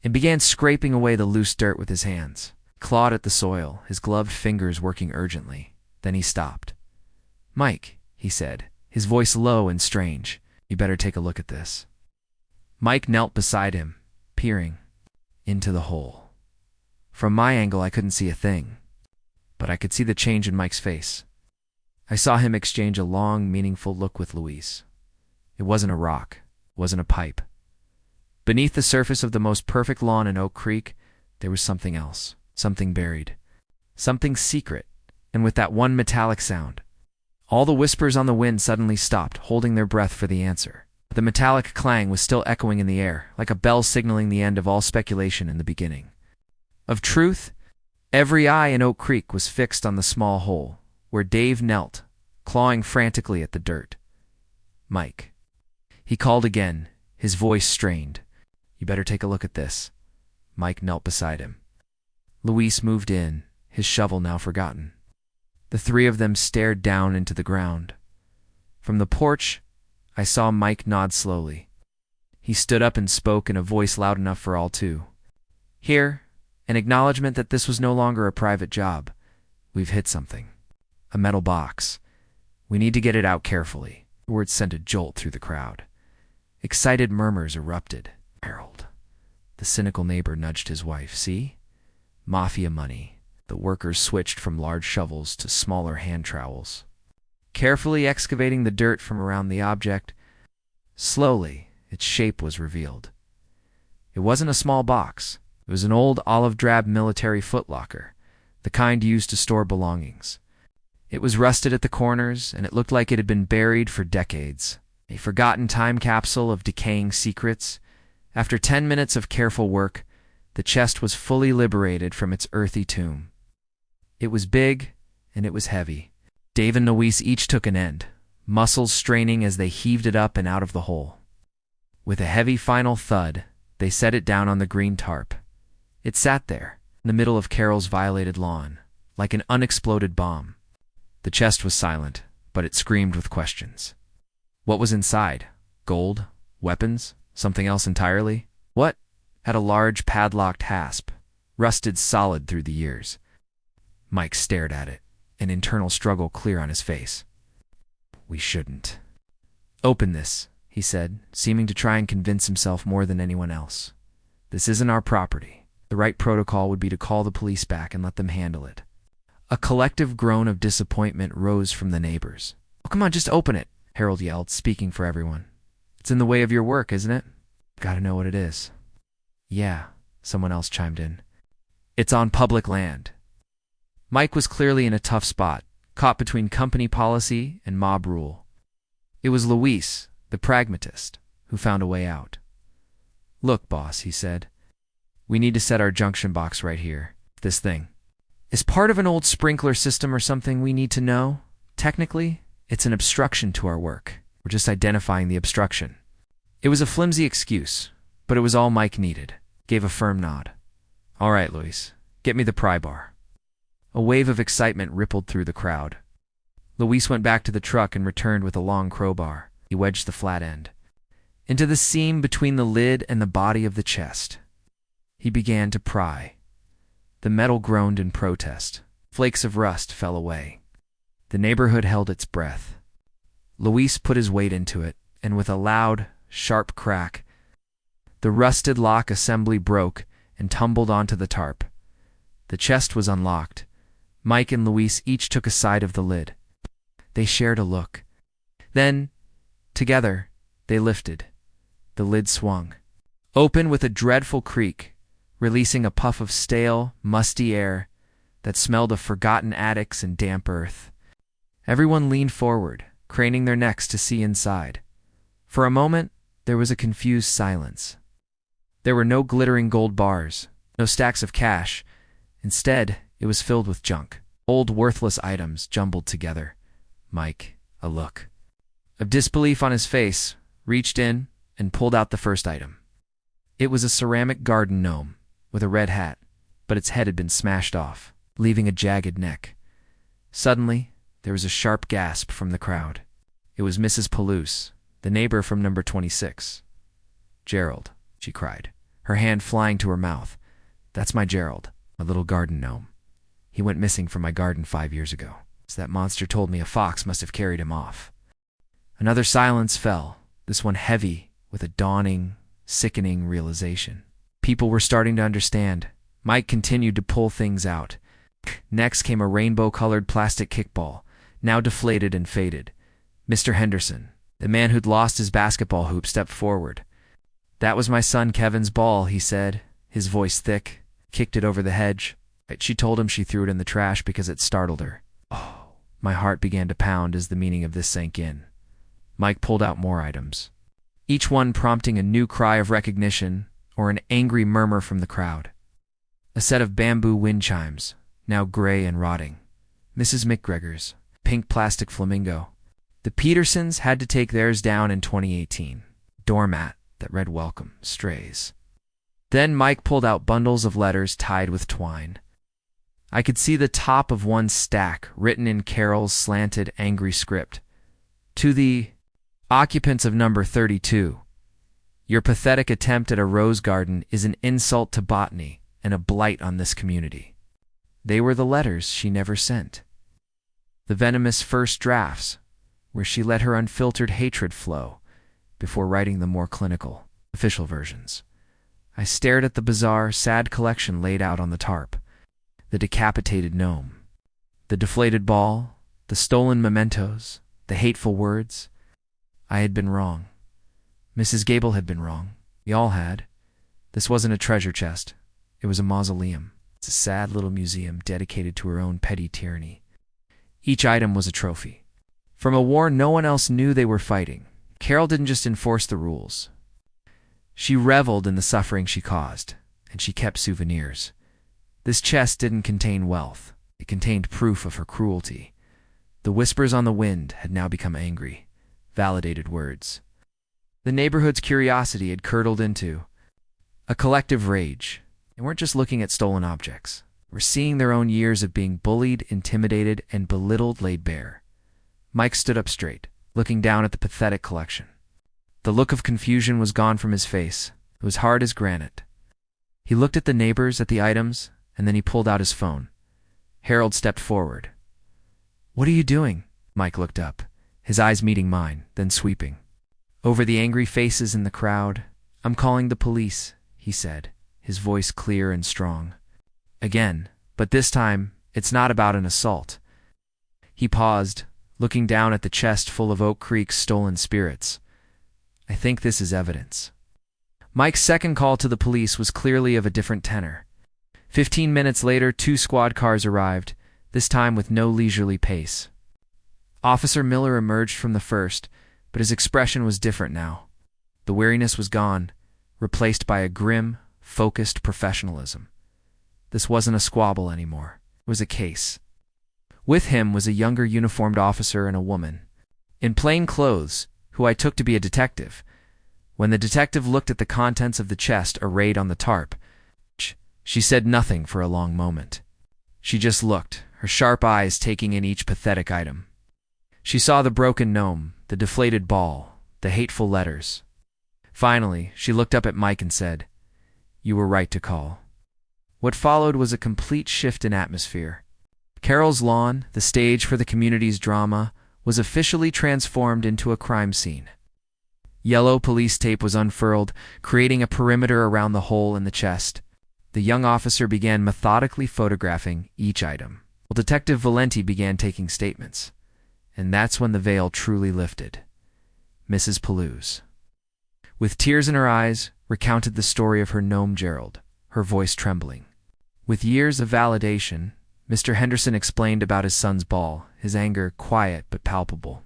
and began scraping away the loose dirt with his hands. Clawed at the soil, his gloved fingers working urgently. Then he stopped. "Mike," he said, his voice low and strange, "you better take a look at this." Mike knelt beside him, peering into the hole. From my angle, I couldn't see a thing, but I could see the change in Mike's face. I saw him exchange a long, meaningful look with Luis. It wasn't a rock, it wasn't a pipe. Beneath the surface of the most perfect lawn in Oak Creek, there was something else, something buried, something secret, and with that one metallic sound. All the whispers on the wind suddenly stopped, holding their breath for the answer. The metallic clang was still echoing in the air, like a bell signaling the end of all speculation and the beginning of truth. Every eye in Oak Creek was fixed on the small hole, where Dave knelt, clawing frantically at the dirt. "Mike." He called again, his voice strained. "You better take a look at this." Mike knelt beside him. Luis moved in, his shovel now forgotten. The three of them stared down into the ground. From the porch, I saw Mike nod slowly. He stood up and spoke in a voice loud enough for all two. "Here, an acknowledgement that this was no longer a private job. We've hit something. A metal box. We need to get it out carefully." The words sent a jolt through the crowd. Excited murmurs erupted. "Harold." The cynical neighbor nudged his wife. "See? Mafia money." The workers switched from large shovels to smaller hand trowels, carefully excavating the dirt from around the object. Slowly, its shape was revealed. It wasn't a small box. It was an old olive-drab military footlocker, the kind used to store belongings. It was rusted at the corners, and it looked like it had been buried for decades. A forgotten time capsule of decaying secrets. After 10 minutes of careful work, the chest was fully liberated from its earthy tomb. It was big, and it was heavy. Dave and Luis each took an end, muscles straining as they heaved it up and out of the hole. With a heavy final thud, they set it down on the green tarp. It sat there, in the middle of Carol's violated lawn, like an unexploded bomb. The chest was silent, but it screamed with questions. What was inside? Gold? Weapons? Something else entirely? What? Had a large padlocked hasp, rusted solid through the years. Mike stared at it, an internal struggle clear on his face. We shouldn't. Open this, he said, seeming to try and convince himself more than anyone else. This isn't our property. The right protocol would be to call the police back and let them handle it. A collective groan of disappointment rose from the neighbors. Oh, come on, just open it, Harold yelled, speaking for everyone. It's in the way of your work, isn't it? Gotta know what it is. Yeah, someone else chimed in. It's on public land. Mike was clearly in a tough spot, caught between company policy and mob rule. It was Luis, the pragmatist, who found a way out. Look, boss, he said. We need to set our junction box right here. This thing is part of an old sprinkler system or something we need to know. Technically, it's an obstruction to our work. We're just identifying the obstruction. It was a flimsy excuse, but it was all Mike needed. Gave a firm nod. All right, Luis, get me the pry bar. A wave of excitement rippled through the crowd. Luis went back to the truck and returned with a long crowbar. He wedged the flat end into the seam between the lid and the body of the chest. He began to pry. The metal groaned in protest. Flakes of rust fell away. The neighborhood held its breath. Luis put his weight into it, and with a loud, sharp crack, the rusted lock assembly broke and tumbled onto the tarp. The chest was unlocked. Mike and Luis each took a side of the lid. They shared a look. Then, together, they lifted. The lid swung open with a dreadful creak, releasing a puff of stale, musty air that smelled of forgotten attics and damp earth. Everyone leaned forward, craning their necks to see inside. For a moment, there was a confused silence. There were no glittering gold bars, no stacks of cash. Instead, it was filled with junk, old worthless items jumbled together. Mike, a look of disbelief on his face, reached in and pulled out the first item. It was a ceramic garden gnome with a red hat, but its head had been smashed off, leaving a jagged neck. Suddenly, there was a sharp gasp from the crowd. It was Mrs. Palouse, the neighbor from number 26. Gerald, she cried, her hand flying to her mouth. That's my Gerald, my little garden gnome. He went missing from my garden 5 years ago. That monster told me a fox must have carried him off. Another silence fell, this one heavy with a dawning, sickening realization. People were starting to understand. Mike continued to pull things out. Next came a rainbow-colored plastic kickball, now deflated and faded. Mr. Henderson, the man who'd lost his basketball hoop, stepped forward. That was my son Kevin's ball, he said, his voice thick. Kicked it over the hedge. She told him she threw it in the trash because it startled her. Oh. My heart began to pound as the meaning of this sank in. Mike pulled out more items, each one prompting a new cry of recognition or an angry murmur from the crowd. A set of bamboo wind chimes, now gray and rotting. Mrs. McGregor's pink plastic flamingo. The Petersons had to take theirs down in 2018. Doormat that read welcome, strays. Then Mike pulled out bundles of letters tied with twine. I could see the top of one stack written in Carol's slanted, angry script. To the occupants of number 32, your pathetic attempt at a rose garden is an insult to botany and a blight on this community. They were the letters she never sent. The venomous first drafts, where she let her unfiltered hatred flow before writing the more clinical, official versions. I stared at the bizarre, sad collection laid out on the tarp. The decapitated gnome, the deflated ball, the stolen mementos, the hateful words. I had been wrong. Mrs. Gable had been wrong. We all had. This wasn't a treasure chest. It was a mausoleum. It's a sad little museum dedicated to her own petty tyranny. Each item was a trophy. From a war no one else knew they were fighting. Carol didn't just enforce the rules. She reveled in the suffering she caused, and she kept souvenirs. This chest didn't contain wealth. It contained proof of her cruelty. The whispers on the wind had now become angry, validated words. The neighborhood's curiosity had curdled into a collective rage. They weren't just looking at stolen objects. were seeing their own years of being bullied, intimidated, and belittled laid bare. Mike stood up straight, looking down at the pathetic collection. The look of confusion was gone from his face. It was hard as granite. He looked at the neighbors, at the items, and then he pulled out his phone. Harold stepped forward. "What are you doing?" Mike looked up, his eyes meeting mine, then sweeping over the angry faces in the crowd. "I'm calling the police," he said, his voice clear and strong. "Again, but this time, it's not about an assault." He paused, looking down at the chest full of Oak Creek's stolen spirits. "I think this is evidence." Mike's second call to the police was clearly of a different tenor. 15 minutes later, 2 squad cars arrived, this time with no leisurely pace. Officer Miller emerged from the first, but his expression was different now. The weariness was gone, replaced by a grim, focused professionalism. This wasn't a squabble anymore. It was a case. With him was a younger uniformed officer and a woman, in plain clothes, who I took to be a detective. When the detective looked at the contents of the chest arrayed on the tarp, she said nothing for a long moment. She just looked, her sharp eyes taking in each pathetic item. She saw the broken gnome, the deflated ball, the hateful letters. Finally, she looked up at Mike and said, "You were right to call." What followed was a complete shift in atmosphere. Carol's lawn, the stage for the community's drama, was officially transformed into a crime scene. Yellow police tape was unfurled, creating a perimeter around the hole in the chest. The young officer began methodically photographing each item, while Detective Valenti began taking statements. And that's when the veil truly lifted. Mrs. Palouse, with tears in her eyes, recounted the story of her gnome Gerald, her voice trembling. With years of validation, Mr. Henderson explained about his son's ball, his anger quiet but palpable.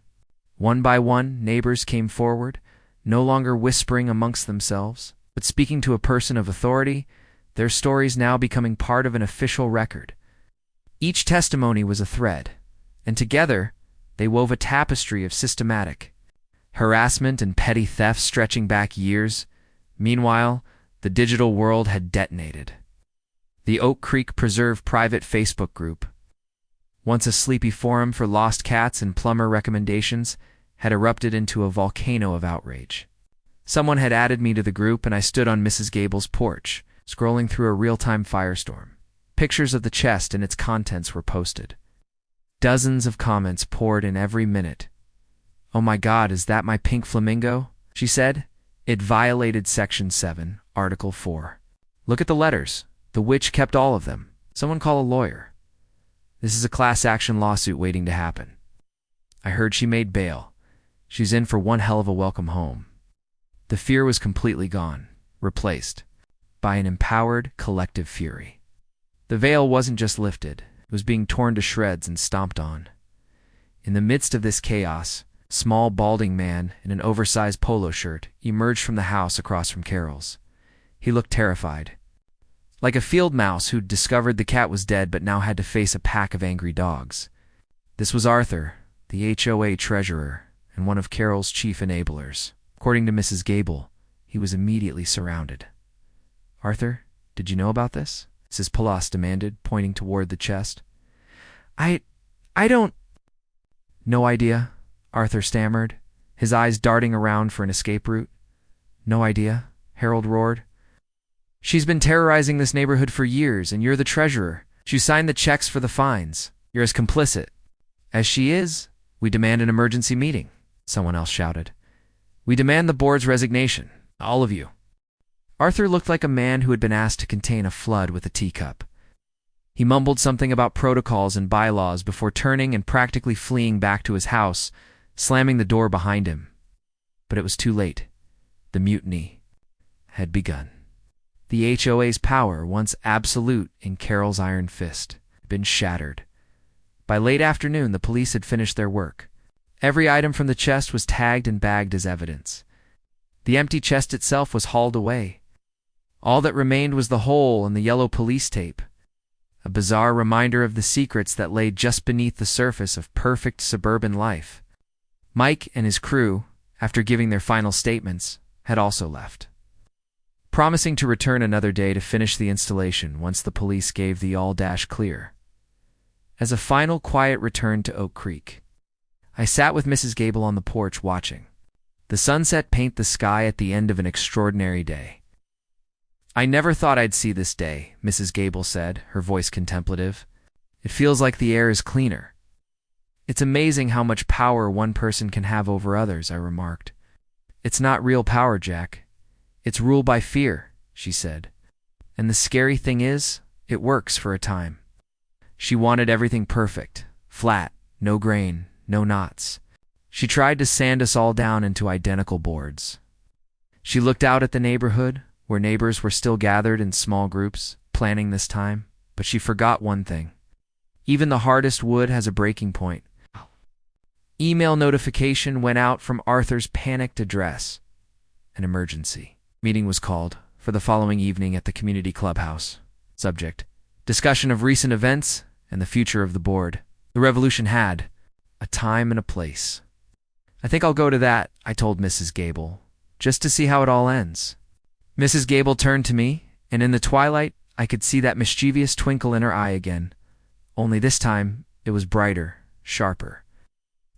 One by one, neighbors came forward, no longer whispering amongst themselves, but speaking to a person of authority, their stories now becoming part of an official record. Each testimony was a thread, and together they wove a tapestry of systematic harassment and petty theft stretching back years. Meanwhile, the digital world had detonated. The Oak Creek Preserve private Facebook group, once a sleepy forum for lost cats and plumber recommendations, had erupted into a volcano of outrage. Someone had added me to the group, and I stood on Mrs. Gable's porch, scrolling through a real-time firestorm. Pictures of the chest and its contents were posted. Dozens of comments poured in every minute. "Oh my God, is that my pink flamingo?" she said. "It violated Section 7, Article 4. Look at the letters. The witch kept all of them. Someone call a lawyer. This is a class action lawsuit waiting to happen." I heard she made bail. She's in for one hell of a welcome home. The fear was completely gone, replaced by an empowered, collective fury. The veil wasn't just lifted, it was being torn to shreds and stomped on. In the midst of this chaos, a small, balding man in an oversized polo shirt emerged from the house across from Carol's. He looked terrified, like a field mouse who'd discovered the cat was dead but now had to face a pack of angry dogs. This was Arthur, the HOA treasurer, and one of Carol's chief enablers. According to Mrs. Gable, he was immediately surrounded. "Arthur, did you know about this?" Mrs. Palouse demanded, pointing toward the chest. I don't... "No idea," Arthur stammered, his eyes darting around for an escape route. "No idea," Harold roared. "She's been terrorizing this neighborhood for years, and you're the treasurer. She signed the checks for the fines. You're as complicit." "As she is, we demand an emergency meeting," someone else shouted. "We demand the board's resignation, all of you." Arthur looked like a man who had been asked to contain a flood with a teacup. He mumbled something about protocols and bylaws before turning and practically fleeing back to his house, slamming the door behind him. But it was too late. The mutiny had begun. The HOA's power, once absolute in Carol's iron fist, had been shattered. By late afternoon, the police had finished their work. Every item from the chest was tagged and bagged as evidence. The empty chest itself was hauled away. All that remained was the hole in the yellow police tape, a bizarre reminder of the secrets that lay just beneath the surface of perfect suburban life. Mike and his crew, after giving their final statements, had also left. promising to return another day to finish the installation once the police gave the all-clear. As a final quiet return to Oak Creek, I sat with Mrs. Gable on the porch watching the sunset paint the sky at the end of an extraordinary day. "I never thought I'd see this day," Mrs. Gable said, her voice contemplative. "It feels like the air is cleaner." "It's amazing how much power one person can have over others," I remarked. "It's not real power, Jack. It's rule by fear," she said. "And the scary thing is, it works for a time." She wanted everything perfect, flat, no grain, no knots. She tried to sand us all down into identical boards. She looked out at the neighborhood, where neighbors were still gathered in small groups, planning this time, but she forgot one thing. Even the hardest wood has a breaking point. Email notification went out from Arthur's panicked address. An emergency meeting was called for the following evening at the community clubhouse. Subject: discussion of recent events and the future of the board. The revolution had a time and a place. "I think I'll go to that," I told Mrs. Gable, "just to see how it all ends." Mrs. Gable turned to me, and in the twilight I could see that mischievous twinkle in her eye again, only this time it was brighter, sharper.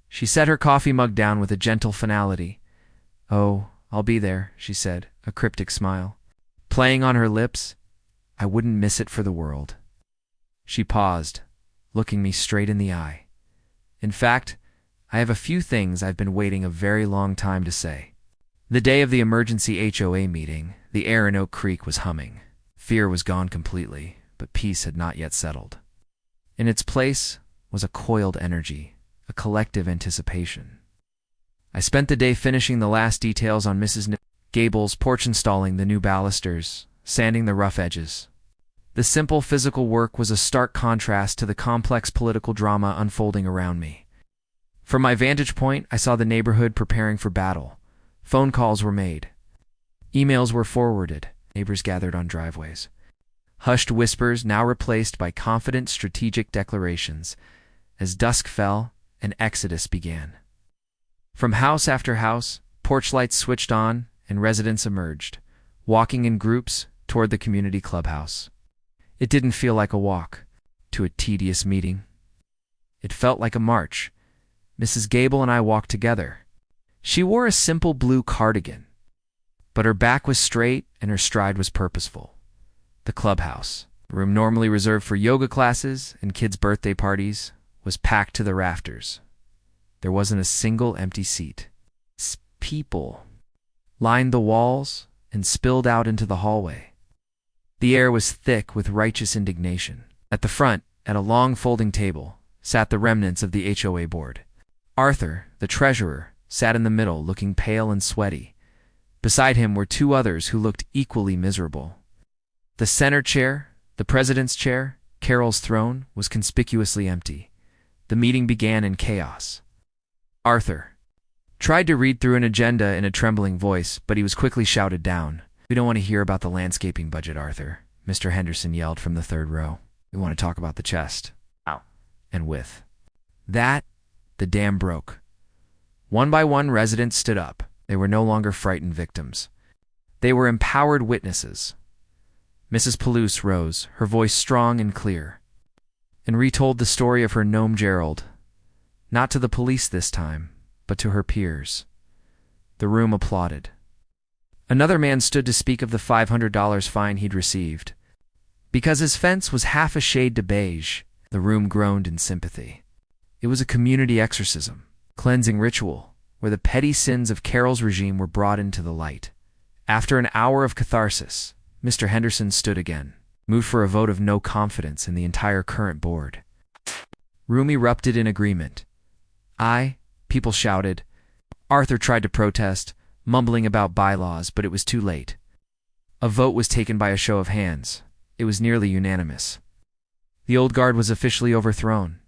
She set her coffee mug down with a gentle finality. "Oh, I'll be there," she said, a cryptic smile playing on her lips. "I wouldn't miss it for the world." She paused, looking me straight in the eye. "In fact, I have a few things I've been waiting a very long time to say." The day of the emergency HOA meeting, the air in Oak Creek was humming. Fear was gone completely, but peace had not yet settled. In its place was a coiled energy, a collective anticipation. I spent the day finishing the last details on Mrs. Gable's porch, installing the new balusters, sanding the rough edges. The simple physical work was a stark contrast to the complex political drama unfolding around me. From my vantage point, I saw the neighborhood preparing for battle. Phone calls were made. Emails were forwarded. Neighbors gathered on driveways. Hushed whispers now replaced by confident strategic declarations. As dusk fell, an exodus began. From house after house, porch lights switched on and residents emerged, walking in groups toward the community clubhouse. It didn't feel like a walk to a tedious meeting. It felt like a march. Mrs. Gable and I walked together. She wore a simple blue cardigan, but her back was straight and her stride was purposeful. The clubhouse, the room normally reserved for yoga classes and kids' birthday parties, was packed to the rafters. There wasn't a single empty seat. People lined the walls and spilled out into the hallway. The air was thick with righteous indignation. At the front, at a long folding table, sat the remnants of the HOA board. Arthur, the treasurer, sat in the middle, looking pale and sweaty. Beside him were two others who looked equally miserable. The center chair, the president's chair, Carol's throne, was conspicuously empty. The meeting began in chaos. Arthur tried to read through an agenda in a trembling voice, but he was quickly shouted down. "We don't want to hear about the landscaping budget, Arthur," Mr. Henderson yelled from the third row. "We want to talk about the chest." Ow. And with that, the dam broke. One by one, residents stood up. They were no longer frightened victims. They were empowered witnesses. Mrs. Palouse rose, her voice strong and clear, and retold the story of her gnome Gerald, not to the police this time, but to her peers. The room applauded. Another man stood to speak of the $500 fine he'd received. Because his fence was half a shade to beige, the room groaned in sympathy. It was a community exorcism, cleansing ritual, where the petty sins of Carol's regime were brought into the light. After an hour of catharsis, Mr. Henderson stood again, moved for a vote of no confidence in the entire current board. Room erupted in agreement. "Aye," people shouted. Arthur tried to protest, mumbling about bylaws, but it was too late. A vote was taken by a show of hands. It was nearly unanimous. The old guard was officially overthrown.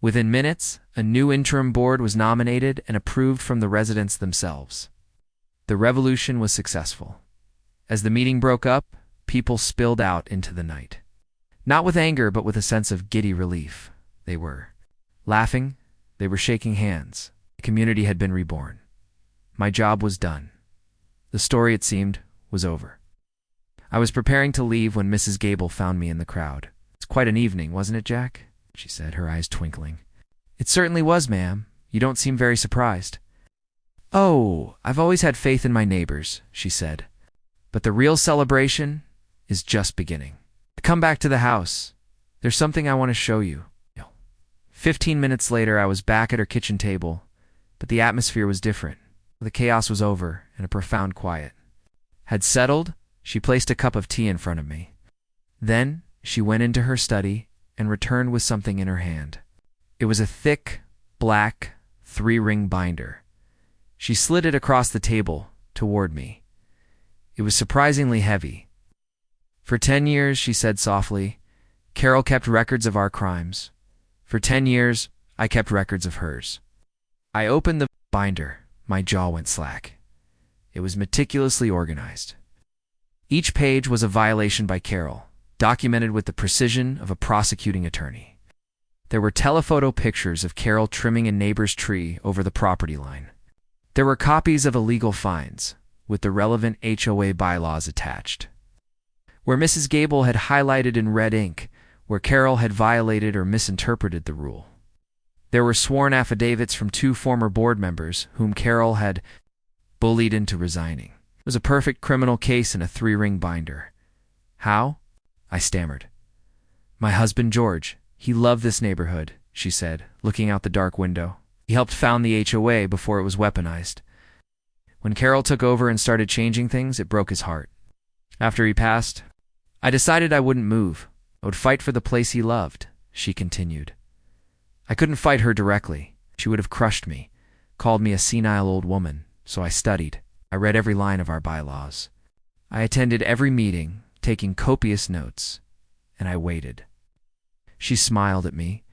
Within minutes, a new interim board was nominated and approved from the residents themselves. The revolution was successful. As the meeting broke up, people spilled out into the night. Not with anger, but with a sense of giddy relief. They were laughing, they were shaking hands. The community had been reborn. My job was done. The story, it seemed, was over. I was preparing to leave when Mrs. Gable found me in the crowd. "It's quite an evening, wasn't it, Jack?" she said, her eyes twinkling. "It certainly was, ma'am. You don't seem very surprised." "Oh, I've always had faith in my neighbors," she said. "But the real celebration is just beginning. Come back to the house. There's something I want to show you." 15 minutes later, I was back at her kitchen table, but the atmosphere was different. The chaos was over, and a profound quiet had settled. She placed a cup of tea in front of me. Then she went into her study and returned with something in her hand. It was a thick, black, 3-ring binder. She slid it across the table toward me. It was surprisingly heavy. "For 10 years," she said softly, "Carol kept records of our crimes. For 10 years, I kept records of hers." I opened the binder. My jaw went slack. It was meticulously organized. Each page was a violation by Carol, documented with the precision of a prosecuting attorney. There were telephoto pictures of Carol trimming a neighbor's tree over the property line. There were copies of illegal fines, with the relevant HOA bylaws attached. Where Mrs. Gable had highlighted in red ink where Carol had violated or misinterpreted the rule. There were sworn affidavits from 2 former board members whom Carol had bullied into resigning. It was a perfect criminal case in a 3-ring binder. "How?" I stammered. "My husband, George. He loved this neighborhood," she said, looking out the dark window. "He helped found the HOA before it was weaponized. When Carol took over and started changing things, it broke his heart. After he passed, I decided I wouldn't move. I would fight for the place he loved," she continued. "I couldn't fight her directly. She would have crushed me, called me a senile old woman, so I studied. I read every line of our bylaws. I attended every meeting, taking copious notes, and I waited." She smiled at me,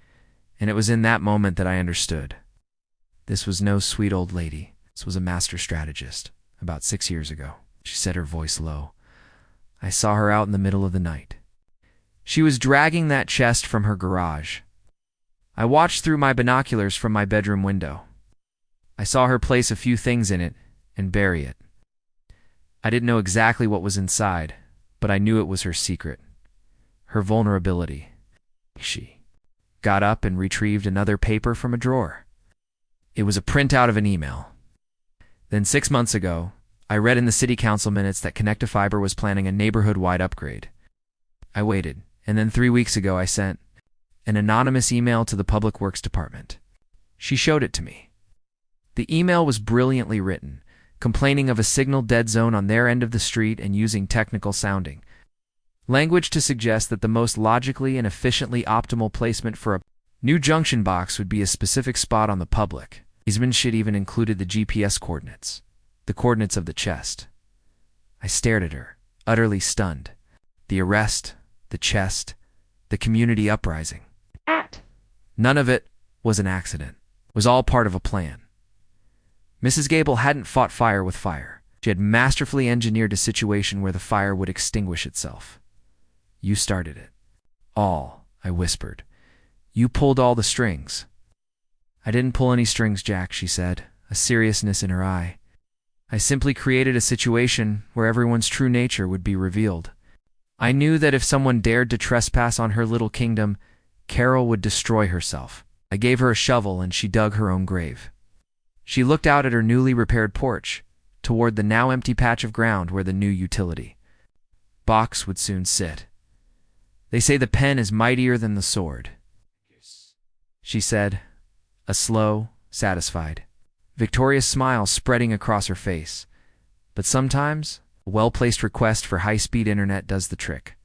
and it was in that moment that I understood. This was no sweet old lady. This was a master strategist. About 6 years ago, she said, her voice low. I saw her out in the middle of the night. She was dragging that chest from her garage. I watched through my binoculars from my bedroom window. I saw her place a few things in it and bury it. I didn't know exactly what was inside, but I knew it was her secret, her vulnerability. She got up and retrieved another paper from a drawer. It was a printout of an email. Then 6 months ago, I read in the city council minutes that Connect-A-Fiber was planning a neighborhood-wide upgrade. I waited, and then 3 weeks ago I sent an anonymous email to the Public Works Department. She showed it to me. The email was brilliantly written, complaining of a signal dead zone on their end of the street and using technical sounding language to suggest that the most logically and efficiently optimal placement for a new junction box would be a specific spot on the public. Easemanship even included the GPS coordinates, the coordinates of the chest. I stared at her, utterly stunned. The arrest, the chest, the community uprising. None of it was an accident. It was all part of a plan. Mrs. Gable hadn't fought fire with fire. She had masterfully engineered a situation where the fire would extinguish itself. "You started it." "All," I whispered. "You pulled all the strings." "I didn't pull any strings, Jack," she said, a seriousness in her eye. "I simply created a situation where everyone's true nature would be revealed. I knew that if someone dared to trespass on her little kingdom, Carol would destroy herself. I gave her a shovel and she dug her own grave." She looked out at her newly repaired porch, toward the now empty patch of ground where the new utility box would soon sit. "They say the pen is mightier than the sword," she said, a slow, satisfied, victorious smile spreading across her face. "But sometimes, a well-placed request for high-speed internet does the trick."